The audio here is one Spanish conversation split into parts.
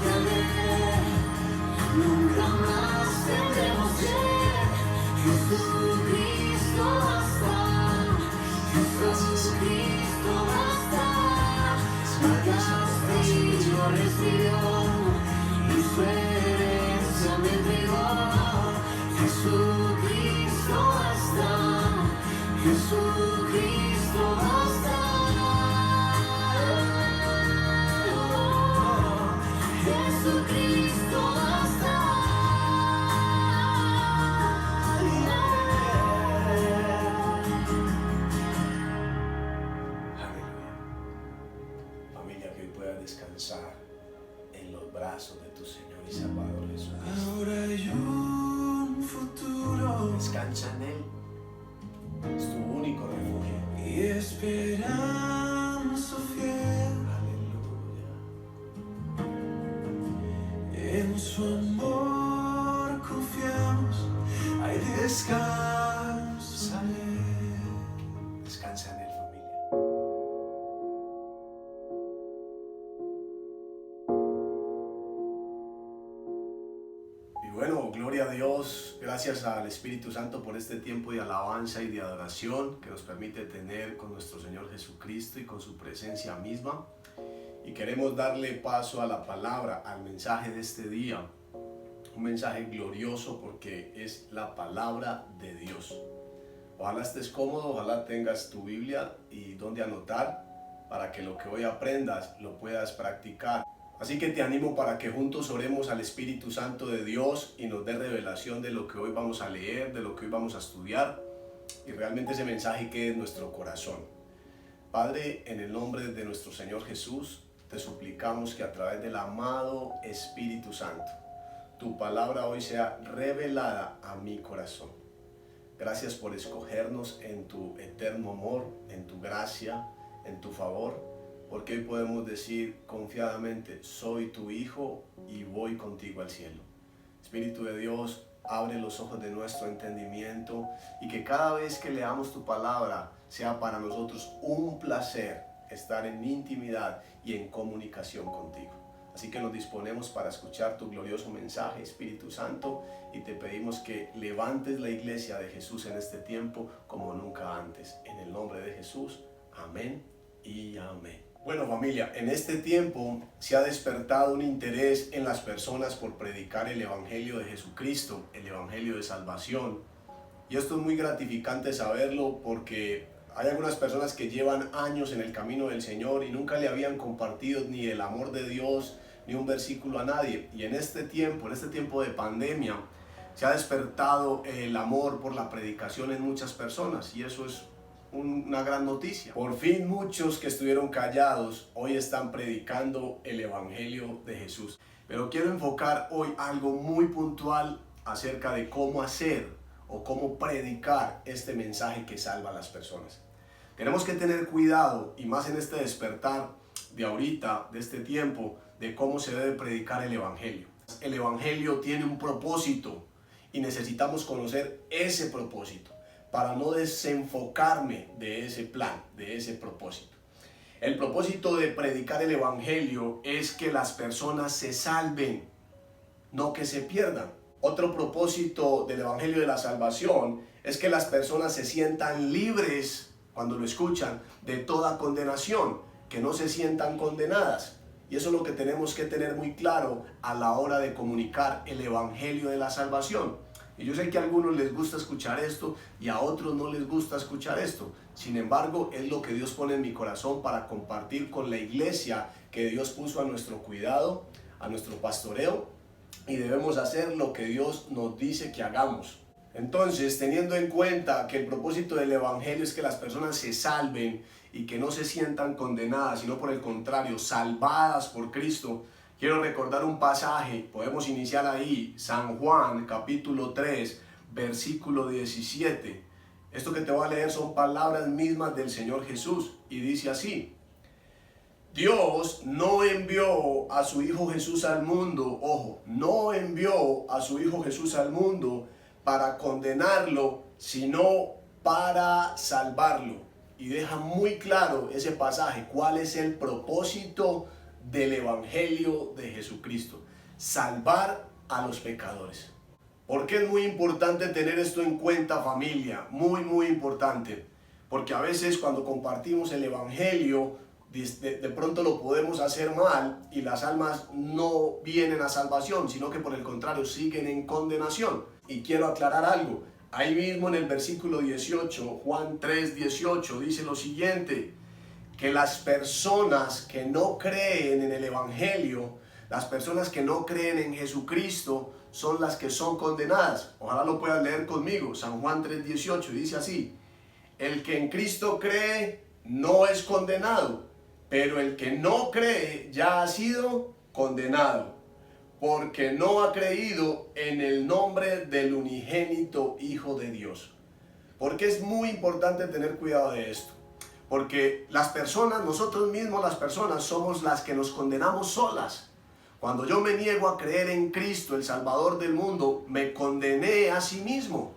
cambiaré, nunca más tendremos sed. Jesucristo basta, Jesucristo basta. Pagaste y yo recibió, y su herencia me entregó. Jesucristo basta, Jesucristo basta. Jesucristo basta. Aleluya. Familia, que hoy puedas descansar en los brazos de tu Señor y Salvador Jesucristo. Ahora hay un futuro Descansa en Él. Es tu único refugio. y esperanza fiel. Aleluya. En su amor confiamos, hay descanso en él. Descansa en Él, familia. Y bueno, gloria a Dios, gracias al Espíritu Santo por este tiempo de alabanza y de adoración que nos permite tener con nuestro Señor Jesucristo y con su presencia misma. Y queremos darle paso a la palabra, al mensaje de este día. Un mensaje glorioso porque es la palabra de Dios. Ojalá estés cómodo, ojalá tengas tu Biblia y donde anotar para que lo que hoy aprendas lo puedas practicar. Así que te animo para que juntos oremos al Espíritu Santo de Dios y nos dé revelación de lo que hoy vamos a leer, de lo que hoy vamos a estudiar y realmente ese mensaje quede en nuestro corazón. Padre, en el nombre de nuestro Señor Jesús, te suplicamos que a través del amado Espíritu Santo, tu palabra hoy sea revelada a mi corazón. Gracias por escogernos en tu eterno amor, en tu gracia, en tu favor, porque hoy podemos decir confiadamente, soy tu hijo y voy contigo al cielo. Espíritu de Dios, abre los ojos de nuestro entendimiento y que cada vez que leamos tu palabra sea para nosotros un placer estar en intimidad y en comunicación contigo. Así que nos disponemos para escuchar tu glorioso mensaje, Espíritu Santo, y te pedimos que levantes la iglesia de Jesús en este tiempo como nunca antes. En el nombre de Jesús, amén y amén. Bueno, familia, en este tiempo se ha despertado un interés en las personas por predicar el Evangelio de Jesucristo, el Evangelio de salvación. Y esto es muy gratificante saberlo porque hay algunas personas que llevan años en el camino del Señor y nunca le habían compartido ni el amor de Dios, ni un versículo a nadie. Y en este tiempo de pandemia, se ha despertado el amor por la predicación en muchas personas y eso es una gran noticia. Por fin muchos que estuvieron callados hoy están predicando el Evangelio de Jesús. Pero quiero enfocar hoy algo muy puntual acerca de cómo hacer o cómo predicar este mensaje que salva a las personas. Tenemos que tener cuidado y más en este despertar de ahorita, de este tiempo, de cómo se debe predicar el Evangelio. El Evangelio tiene un propósito y necesitamos conocer ese propósito para no desenfocarme de ese plan, de ese propósito. El propósito de predicar el Evangelio es que las personas se salven, no que se pierdan. Otro propósito del Evangelio de la salvación es que las personas se sientan libres cuando lo escuchan de toda condenación, que no se sientan condenadas. Y eso es lo que tenemos que tener muy claro a la hora de comunicar el Evangelio de la salvación. Y yo sé que a algunos les gusta escuchar esto y a otros no les gusta escuchar esto. Sin embargo, es lo que Dios pone en mi corazón para compartir con la iglesia que Dios puso a nuestro cuidado, a nuestro pastoreo, y debemos hacer lo que Dios nos dice que hagamos. Entonces, teniendo en cuenta que el propósito del Evangelio es que las personas se salven y que no se sientan condenadas, sino por el contrario, salvadas por Cristo, quiero recordar un pasaje, podemos iniciar ahí, San Juan capítulo 3, versículo 17. Esto que te voy a leer son palabras mismas del Señor Jesús y dice así: Dios no envió a su Hijo Jesús al mundo, ojo, no envió a su Hijo Jesús al mundo para condenarlo, sino para salvarlo. Y deja muy claro ese pasaje, cuál es el propósito del Evangelio de Jesucristo. Salvar a los pecadores. ¿Por qué es muy importante tener esto en cuenta, familia? Muy importante. Porque a veces cuando compartimos el Evangelio, de pronto lo podemos hacer mal y las almas no vienen a salvación, sino que por el contrario siguen en condenación. Y quiero aclarar algo. Ahí mismo en el versículo 18, Juan 3:18, dice lo siguiente, que las personas que no creen en el Evangelio, las personas que no creen en Jesucristo, son las que son condenadas. Ojalá lo puedas leer conmigo. San Juan 3:18 dice así: el que en Cristo cree no es condenado, pero el que no cree ya ha sido condenado, porque no ha creído en el nombre del unigénito Hijo de Dios. Porque es muy importante tener cuidado de esto. Porque las personas, nosotros mismos las personas, somos las que nos condenamos solas. Cuando yo me niego a creer en Cristo, el Salvador del mundo, me condené a sí mismo.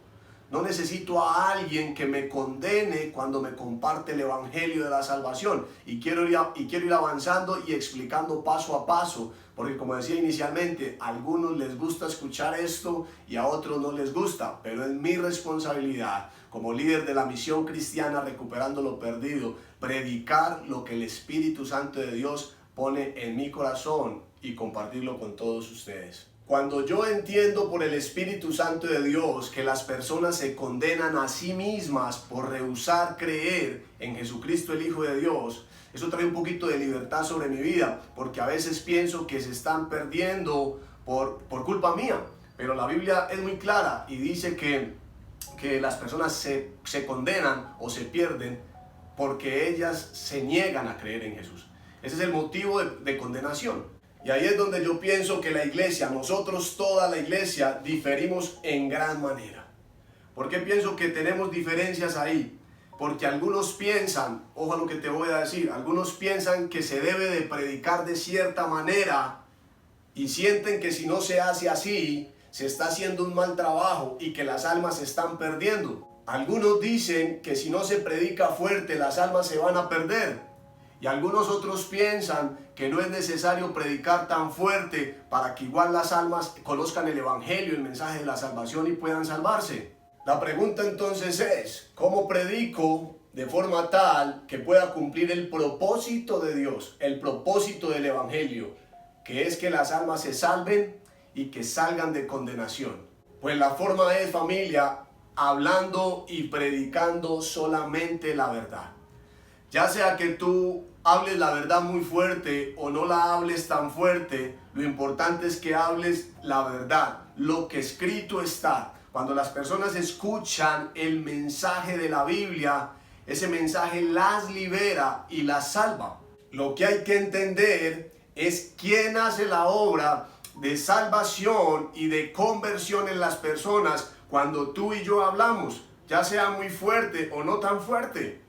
No necesito a alguien que me condene cuando me comparte el Evangelio de la salvación. Y quiero ir avanzando y explicando paso a paso. Porque como decía inicialmente, a algunos les gusta escuchar esto y a otros no les gusta. Pero es mi responsabilidad como líder de la misión cristiana Recuperando lo Perdido, predicar lo que el Espíritu Santo de Dios pone en mi corazón y compartirlo con todos ustedes. Cuando yo entiendo por el Espíritu Santo de Dios que las personas se condenan a sí mismas por rehusar creer en Jesucristo el Hijo de Dios, eso trae un poquito de libertad sobre mi vida, porque a veces pienso que se están perdiendo por culpa mía. Pero la Biblia es muy clara y dice que las personas se condenan o se pierden porque ellas se niegan a creer en Jesús. Ese es el motivo de condenación. Y ahí es donde yo pienso que la iglesia, nosotros toda la iglesia, diferimos en gran manera. ¿Por qué pienso que tenemos diferencias ahí? Porque algunos piensan, ojo a lo que te voy a decir, algunos piensan que se debe de predicar de cierta manera y sienten que si no se hace así, se está haciendo un mal trabajo y que las almas se están perdiendo. Algunos dicen que si no se predica fuerte, las almas se van a perder. Y algunos otros piensan que no es necesario predicar tan fuerte para que igual las almas conozcan el Evangelio, el mensaje de la salvación y puedan salvarse. La pregunta entonces es, ¿cómo predico de forma tal que pueda cumplir el propósito de Dios, el propósito del Evangelio, que es que las almas se salven y que salgan de condenación? Pues la forma es, familia, hablando y predicando solamente la verdad. Ya sea que tú hables la verdad muy fuerte o no la hables tan fuerte, lo importante es que hables la verdad, lo que escrito está. Cuando las personas escuchan el mensaje de la Biblia, ese mensaje las libera y las salva. Lo que hay que entender es quién hace la obra de salvación y de conversión en las personas cuando tú y yo hablamos, ya sea muy fuerte o no tan fuerte.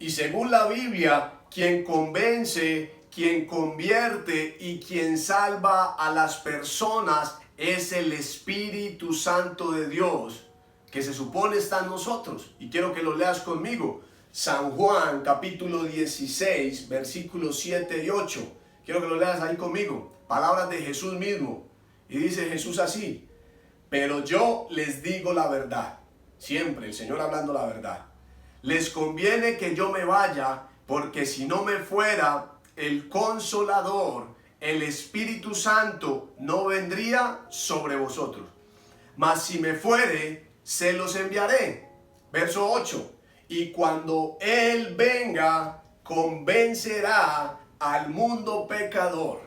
Y según la Biblia, quien convence, quien convierte y quien salva a las personas es el Espíritu Santo de Dios, que se supone está en nosotros. Y quiero que lo leas conmigo. San Juan capítulo 16, versículos 7 y 8. Quiero que lo leas ahí conmigo. Palabras de Jesús mismo. Y dice Jesús así: pero yo les digo la verdad. Siempre el Señor hablando la verdad. Les conviene que yo me vaya, porque si no me fuera, el Consolador, el Espíritu Santo, no vendría sobre vosotros. Mas si me fuere, se los enviaré. Verso 8. Y cuando Él venga, convencerá al mundo pecador.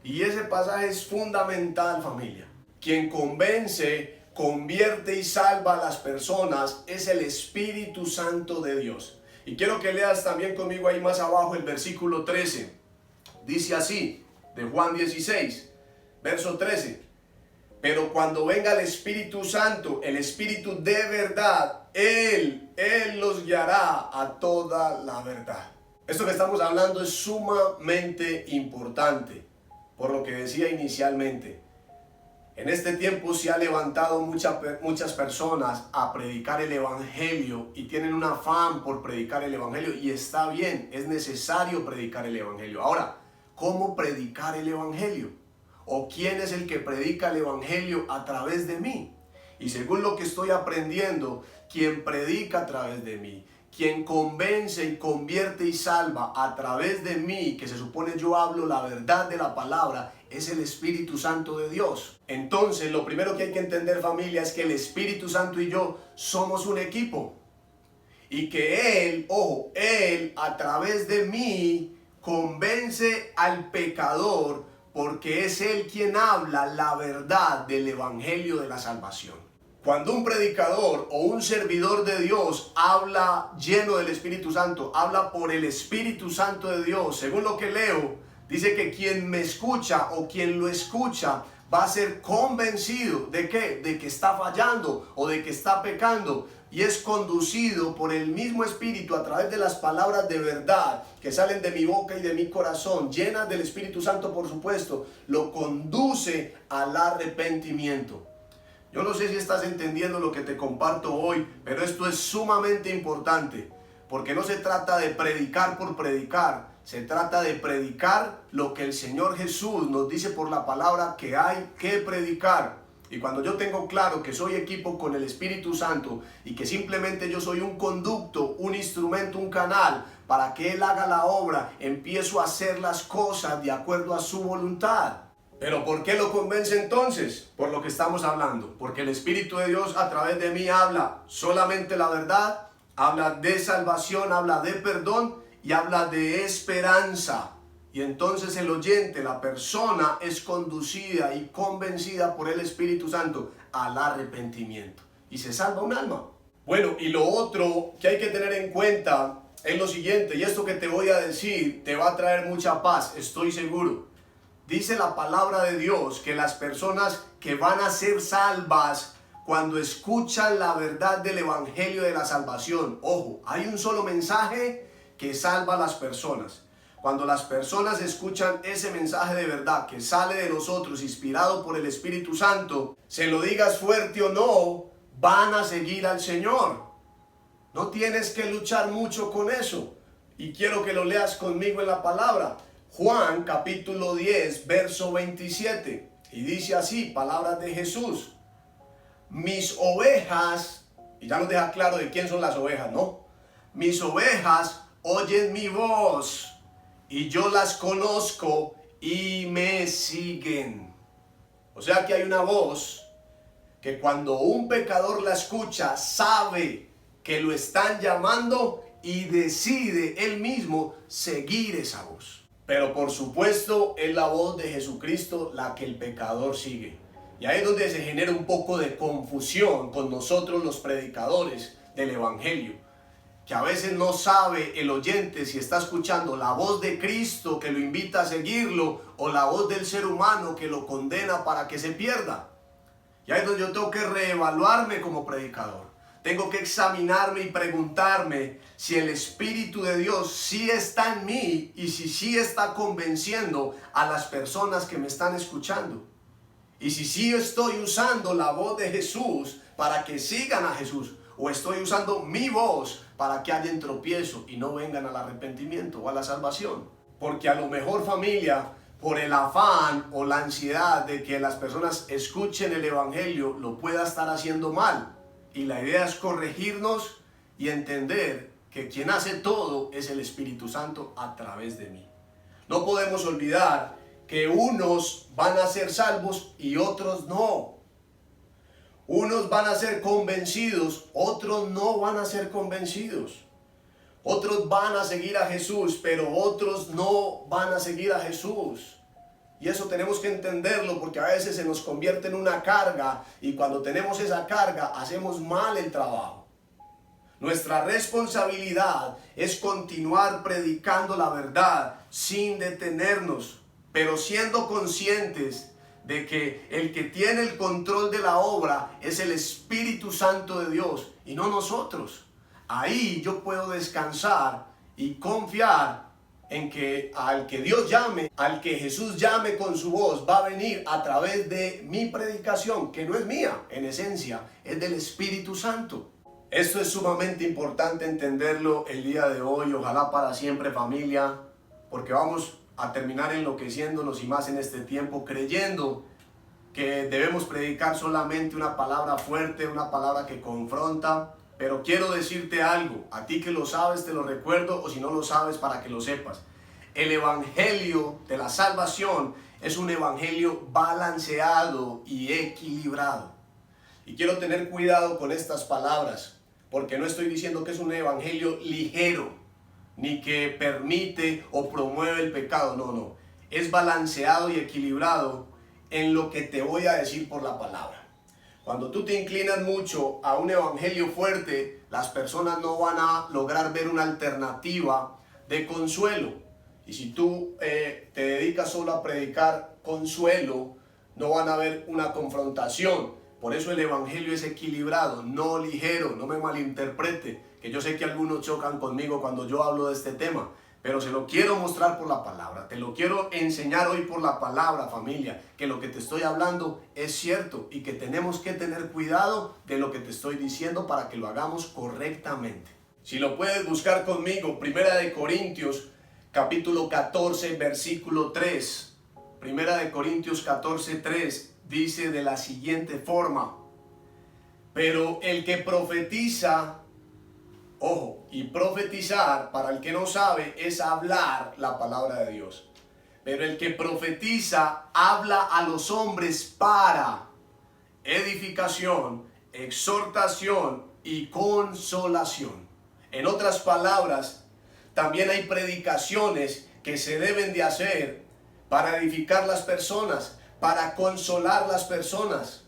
Y ese pasaje es fundamental, familia. Quien convence, convierte y salva a las personas es el Espíritu Santo de Dios. Y quiero que leas también conmigo ahí más abajo el versículo 13. Dice así, de Juan 16, verso 13. Pero cuando venga el Espíritu Santo, el Espíritu de verdad, Él los guiará a toda la verdad. Esto que estamos hablando es sumamente importante, por lo que decía inicialmente. En este tiempo se ha levantado muchas personas a predicar el Evangelio y tienen un afán por predicar el Evangelio, y está bien, es necesario predicar el Evangelio. Ahora, cómo predicar el evangelio, o quién es el que predica el evangelio a través de mí. Y según lo que estoy aprendiendo, quien predica a través de mí, quien convence y convierte y salva a través de mí, que se supone yo hablo la verdad de la palabra, es el Espíritu Santo de Dios. Entonces, lo primero que hay que entender, familia, es que el Espíritu Santo y yo somos un equipo. Y que Él, ojo, Él a través de mí convence al pecador, porque es Él quien habla la verdad del Evangelio de la salvación. Cuando un predicador o un servidor de Dios habla lleno del Espíritu Santo, habla por el Espíritu Santo de Dios, según lo que leo, dice que quien me escucha o quien lo escucha va a ser convencido ¿de qué? De que está fallando o de que está pecando, y es conducido por el mismo Espíritu a través de las palabras de verdad que salen de mi boca y de mi corazón, llenas del Espíritu Santo, por supuesto, lo conduce al arrepentimiento. Yo no sé si estás entendiendo lo que te comparto hoy, pero esto es sumamente importante, porque no se trata de predicar por predicar, se trata de predicar lo que el Señor Jesús nos dice por la palabra que hay que predicar. Y cuando yo tengo claro que soy equipo con el Espíritu Santo y que simplemente yo soy un conducto, un instrumento, un canal para que Él haga la obra, empiezo a hacer las cosas de acuerdo a su voluntad. ¿Pero por qué lo convence entonces? Por lo que estamos hablando. Porque el Espíritu de Dios a través de mí habla solamente la verdad, habla de salvación, habla de perdón y habla de esperanza. Y entonces el oyente, la persona, es conducida y convencida por el Espíritu Santo al arrepentimiento. Y se salva un alma. Bueno, y lo otro que hay que tener en cuenta es lo siguiente, y esto que te voy a decir te va a traer mucha paz, estoy seguro. Dice la palabra de Dios que las personas que van a ser salvas cuando escuchan la verdad del Evangelio de la salvación, ojo, hay un solo mensaje que salva a las personas. Cuando las personas escuchan ese mensaje de verdad que sale de nosotros, inspirado por el Espíritu Santo, se lo digas fuerte o no, van a seguir al Señor. No tienes que luchar mucho con eso. Y quiero que lo leas conmigo en la palabra. Juan capítulo 10, verso 27. Y dice así, palabras de Jesús. Mis ovejas, y ya nos deja claro de quién son las ovejas, ¿no? Mis ovejas oyen mi voz, y yo las conozco y me siguen. O sea que hay una voz que cuando un pecador la escucha, sabe que lo están llamando y decide él mismo seguir esa voz. Pero por supuesto es la voz de Jesucristo la que el pecador sigue. Y ahí es donde se genera un poco de confusión con nosotros los predicadores del Evangelio. Que a veces no sabe el oyente si está escuchando la voz de Cristo que lo invita a seguirlo o la voz del ser humano que lo condena para que se pierda. Y ahí es donde yo tengo que reevaluarme como predicador. Tengo que examinarme y preguntarme si el Espíritu de Dios sí está en mí y si sí está convenciendo a las personas que me están escuchando. Y si sí estoy usando la voz de Jesús para que sigan a Jesús, o estoy usando mi voz para que haya tropiezo y no vengan al arrepentimiento o a la salvación. Porque a lo mejor, familia, por el afán o la ansiedad de que las personas escuchen el Evangelio, lo pueda estar haciendo mal. Y la idea es corregirnos y entender que quien hace todo es el Espíritu Santo a través de mí. No podemos olvidar que unos van a ser salvos y otros no. Unos van a ser convencidos, otros no van a ser convencidos. Otros van a seguir a Jesús, pero otros no van a seguir a Jesús. Y eso tenemos que entenderlo porque a veces se nos convierte en una carga y cuando tenemos esa carga hacemos mal el trabajo. Nuestra responsabilidad es continuar predicando la verdad sin detenernos, pero siendo conscientes de que el que tiene el control de la obra es el Espíritu Santo de Dios y no nosotros. Ahí yo puedo descansar y confiar en que al que Dios llame, al que Jesús llame con su voz, va a venir a través de mi predicación, que no es mía, en esencia, es del Espíritu Santo. Esto es sumamente importante entenderlo el día de hoy, ojalá para siempre, familia, porque vamos a terminar enloqueciéndonos y más en este tiempo, creyendo que debemos predicar solamente una palabra fuerte, una palabra que confronta. Pero quiero decirte algo, a ti que lo sabes te lo recuerdo, o si no lo sabes para que lo sepas. El evangelio de la salvación es un evangelio balanceado y equilibrado. Y quiero tener cuidado con estas palabras, porque no estoy diciendo que es un evangelio ligero, ni que permite o promueve el pecado, no. Es balanceado y equilibrado en lo que te voy a decir por la palabra. Cuando tú te inclinas mucho a un evangelio fuerte, las personas no van a lograr ver una alternativa de consuelo. Y si tú te dedicas solo a predicar consuelo, no van a ver una confrontación. Por eso el evangelio es equilibrado, no ligero, no me malinterprete, que yo sé que algunos chocan conmigo cuando yo hablo de este tema, pero se lo quiero mostrar por la palabra, te lo quiero enseñar hoy por la palabra, familia, que lo que te estoy hablando es cierto y que tenemos que tener cuidado de lo que te estoy diciendo para que lo hagamos correctamente. Si lo puedes buscar conmigo, Primera de Corintios, capítulo 14, versículo 3. Primera de Corintios 14, 3 dice de la siguiente forma: pero el que profetiza, ojo, y profetizar, para el que no sabe, es hablar la palabra de Dios. Pero el que profetiza habla a los hombres para edificación, exhortación y consolación. En otras palabras, también hay predicaciones que se deben de hacer para edificar las personas, para consolar las personas,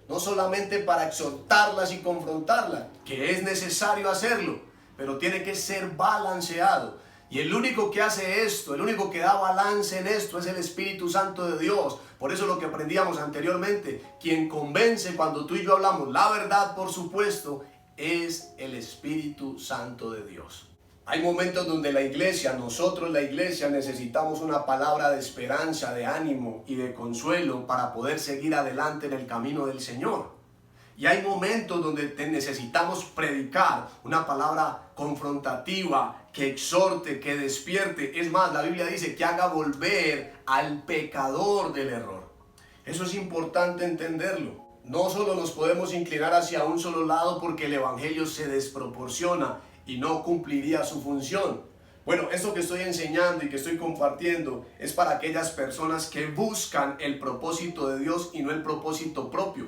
no solamente para exhortarlas y confrontarlas, que es necesario hacerlo, pero tiene que ser balanceado. Y el único que hace esto, el único que da balance en esto es el Espíritu Santo de Dios. Por eso lo que aprendíamos anteriormente, quien convence cuando tú y yo hablamos la verdad, por supuesto, es el Espíritu Santo de Dios. Hay momentos donde la iglesia, nosotros la iglesia, necesitamos una palabra de esperanza, de ánimo y de consuelo para poder seguir adelante en el camino del Señor. Y hay momentos donde necesitamos predicar una palabra confrontativa, que exhorte, que despierte. Es más, la Biblia dice que haga volver al pecador del error. Eso es importante entenderlo. No solo nos podemos inclinar hacia un solo lado porque el evangelio se desproporciona y no cumpliría su función. Bueno, esto que estoy enseñando y que estoy compartiendo es para aquellas personas que buscan el propósito de Dios y no el propósito propio.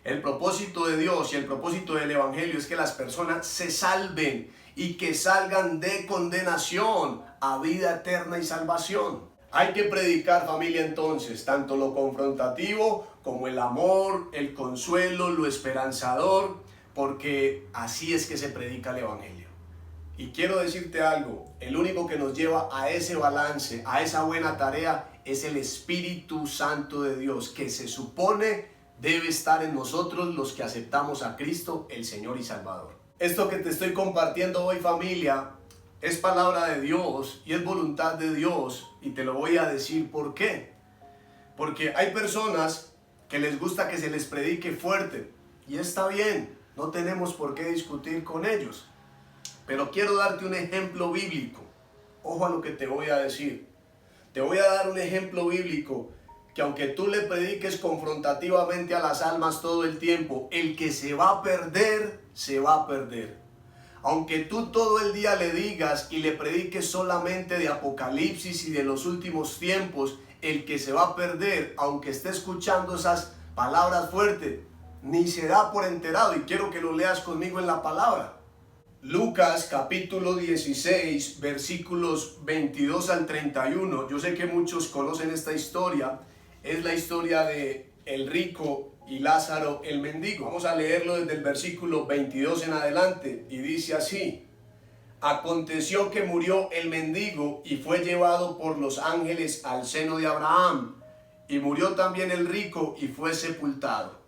El propósito de Dios y el propósito del evangelio es que las personas se salven y que salgan de condenación a vida eterna y salvación. Hay que predicar, familia, entonces, tanto lo confrontativo como el amor, el consuelo, lo esperanzador, porque así es que se predica el evangelio. Y quiero decirte algo, el único que nos lleva a ese balance, a esa buena tarea, es el Espíritu Santo de Dios, que se supone debe estar en nosotros los que aceptamos a Cristo, el Señor y Salvador. Esto que te estoy compartiendo hoy, familia, es palabra de Dios y es voluntad de Dios, y te lo voy a decir por qué. Porque hay personas que les gusta que se les predique fuerte, y está bien, no tenemos por qué discutir con ellos. Pero quiero darte un ejemplo bíblico. Ojo a lo que te voy a decir. Te voy a dar un ejemplo bíblico que aunque tú le prediques confrontativamente a las almas todo el tiempo, el que se va a perder, se va a perder. Aunque tú todo el día le digas y le prediques solamente de Apocalipsis y de los últimos tiempos, el que se va a perder, aunque esté escuchando esas palabras fuertes, ni se da por enterado. Y quiero que lo leas conmigo en la palabra. Lucas capítulo 16, versículos 22 al 31. Yo sé que muchos conocen esta historia. Es la historia de el rico y Lázaro el mendigo. Vamos a leerlo desde el versículo 22 en adelante. Y dice así: aconteció que murió el mendigo y fue llevado por los ángeles al seno de Abraham. Y murió también el rico y fue sepultado.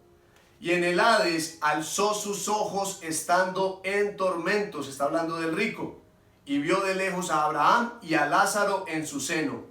Y en el Hades alzó sus ojos estando en tormentos, está hablando del rico, y vio de lejos a Abraham y a Lázaro en su seno.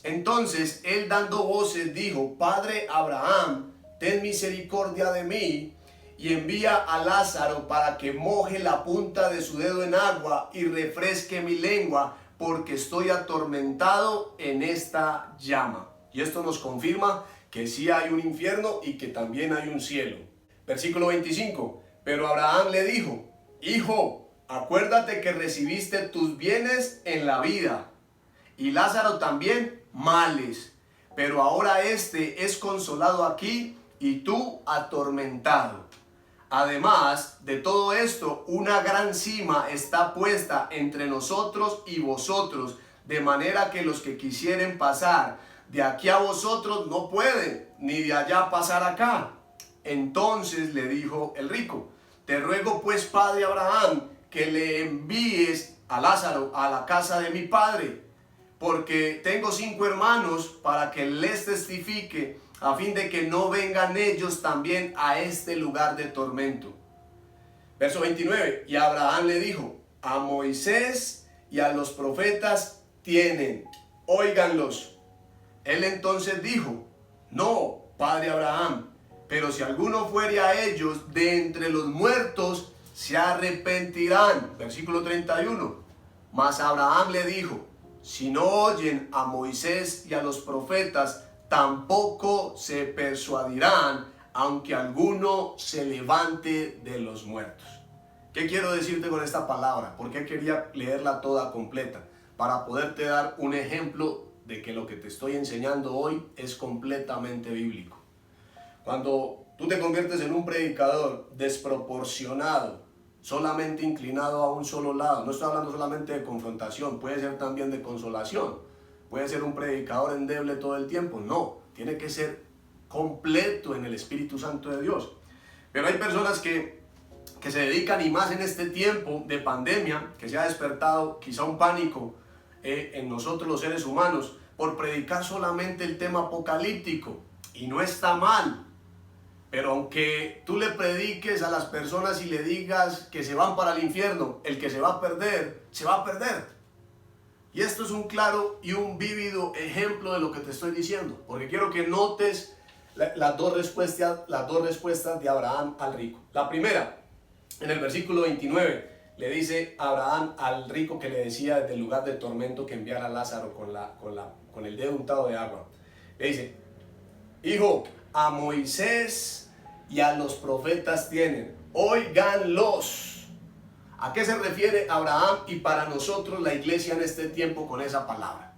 Entonces él, dando voces, dijo: Padre Abraham, ten misericordia de mí, y envía a Lázaro para que moje la punta de su dedo en agua y refresque mi lengua, porque estoy atormentado en esta llama. Y esto nos confirma que sí hay un infierno y que también hay un cielo. Versículo 25. Pero Abraham le dijo: hijo, acuérdate que recibiste tus bienes en la vida, y Lázaro también males, pero ahora este es consolado aquí y tú atormentado. Además de todo esto, una gran sima está puesta entre nosotros y vosotros, de manera que los que quisieren pasar de aquí a vosotros no pueden, ni de allá pasar acá. Entonces le dijo el rico: te ruego pues, padre Abraham, que le envíes a Lázaro a la casa de mi padre, porque tengo 5 hermanos, para que les testifique, a fin de que no vengan ellos también a este lugar de tormento. Verso 29. Y Abraham le dijo: a Moisés y a los profetas tienen, óiganlos. Él entonces dijo: no, padre Abraham, pero si alguno fuere a ellos de entre los muertos, se arrepentirán. Versículo 31. Mas Abraham le dijo: si no oyen a Moisés y a los profetas, tampoco se persuadirán, aunque alguno se levante de los muertos. ¿Qué quiero decirte con esta palabra? ¿Por qué quería leerla toda completa? Para poderte dar un ejemplo de que lo que te estoy enseñando hoy es completamente bíblico. Cuando tú te conviertes en un predicador desproporcionado, solamente inclinado a un solo lado, no estoy hablando solamente de confrontación, puede ser también de consolación. Puede ser un predicador endeble todo el tiempo. No, tiene que ser completo en el Espíritu Santo de Dios. Pero hay personas que se dedican, y más en este tiempo de pandemia, que se ha despertado quizá un pánico en nosotros los seres humanos, por predicar solamente el tema apocalíptico. Y no está mal. Pero aunque tú le prediques a las personas y le digas que se van para el infierno, el que se va a perder, se va a perder. Y esto es un claro y un vívido ejemplo de lo que te estoy diciendo, porque quiero que notes las dos respuestas de Abraham al rico. La primera, en el versículo 29, le dice Abraham al rico que le decía desde el lugar de tormento que enviara a Lázaro con el dedo untado de agua. Le dice: hijo, a Moisés y a los profetas tienen, óiganlos. ¿A qué se refiere Abraham y para nosotros la iglesia en este tiempo con esa palabra?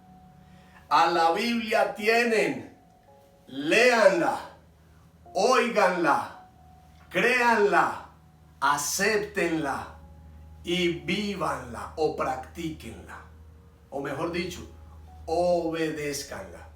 A la Biblia tienen, léanla, óiganla, créanla, acéptenla y vívanla o practíquenla. O mejor dicho, obedézcanla.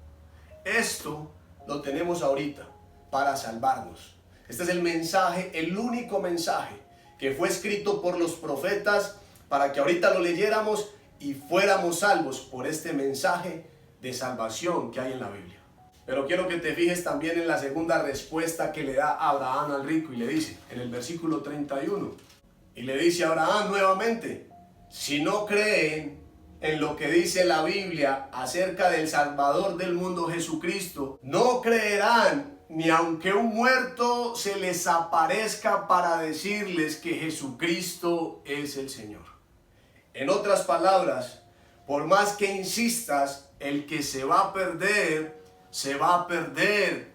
Esto lo tenemos ahorita para salvarnos. Este es el mensaje, el único mensaje que fue escrito por los profetas para que ahorita lo leyéramos y fuéramos salvos por este mensaje de salvación que hay en la Biblia. Pero quiero que te fijes también en la segunda respuesta que le da Abraham al rico, y le dice en el versículo 31, y le dice a Abraham nuevamente: si no creen en lo que dice la Biblia acerca del Salvador del mundo, Jesucristo, no creerán ni aunque un muerto se les aparezca para decirles que Jesucristo es el Señor. En otras palabras, por más que insistas, el que se va a perder, se va a perder,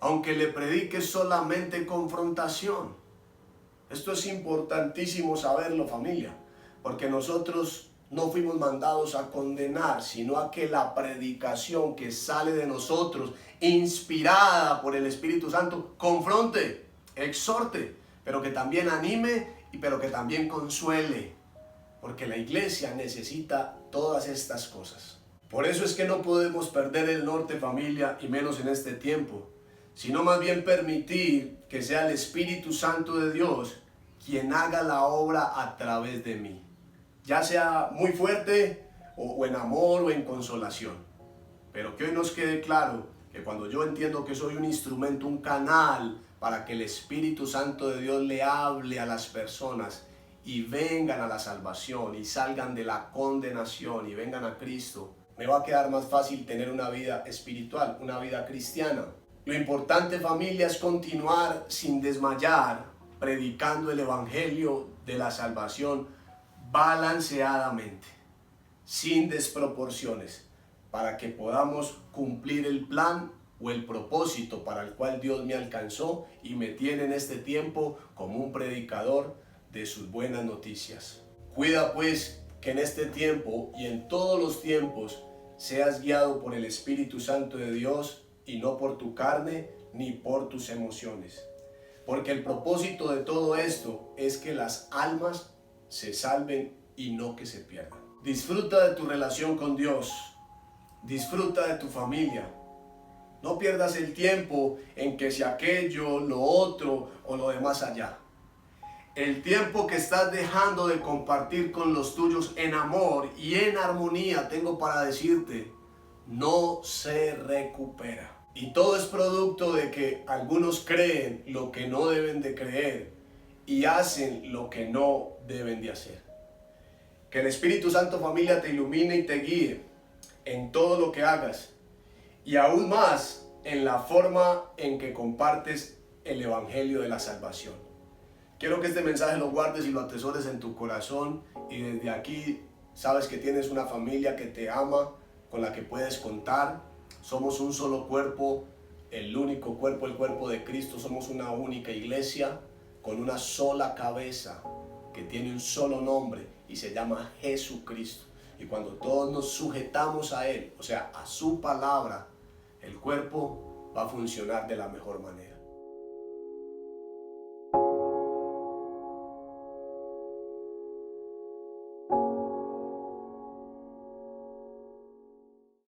aunque le prediques solamente confrontación. Esto es importantísimo saberlo, familia, porque nosotros no fuimos mandados a condenar, sino a que la predicación que sale de nosotros, inspirada por el Espíritu Santo, confronte, exhorte, pero que también anime y pero que también consuele, porque la iglesia necesita todas estas cosas. Por eso es que no podemos perder el norte, familia, y menos en este tiempo, sino más bien permitir que sea el Espíritu Santo de Dios quien haga la obra a través de mí, ya sea muy fuerte o en amor o en consolación. Pero que hoy nos quede claro que cuando yo entiendo que soy un instrumento, un canal para que el Espíritu Santo de Dios le hable a las personas y vengan a la salvación y salgan de la condenación y vengan a Cristo, me va a quedar más fácil tener una vida espiritual, una vida cristiana. Lo importante, familia, es continuar sin desmayar, predicando el Evangelio de la salvación balanceadamente. sin desproporciones, para que podamos cumplir el plan o el propósito para el cual Dios me alcanzó y me tiene en este tiempo como un predicador de sus buenas noticias. Cuida pues que en este tiempo y en todos los tiempos seas guiado por el Espíritu Santo de Dios y no por tu carne ni por tus emociones. Porque el propósito de todo esto es que las almas se salven y no que se pierdan. Disfruta de tu relación con Dios. Disfruta de tu familia. No pierdas el tiempo en que si aquello, lo otro o lo de más allá. El tiempo que estás dejando de compartir con los tuyos en amor y en armonía, tengo para decirte, no se recupera. Y todo es producto de que algunos creen lo que no deben de creer y hacen lo que no deben de hacer. Que el Espíritu Santo, familia, te ilumine y te guíe en todo lo que hagas y aún más en la forma en que compartes el Evangelio de la salvación. Quiero que este mensaje lo guardes y lo atesores en tu corazón y desde aquí sabes que tienes una familia que te ama, con la que puedes contar. Somos un solo cuerpo, el único cuerpo, el cuerpo de Cristo. Somos una única iglesia con una sola cabeza que tiene un solo nombre y se llama Jesucristo. Y cuando todos nos sujetamos a Él, o sea, a su palabra, el cuerpo va a funcionar de la mejor manera.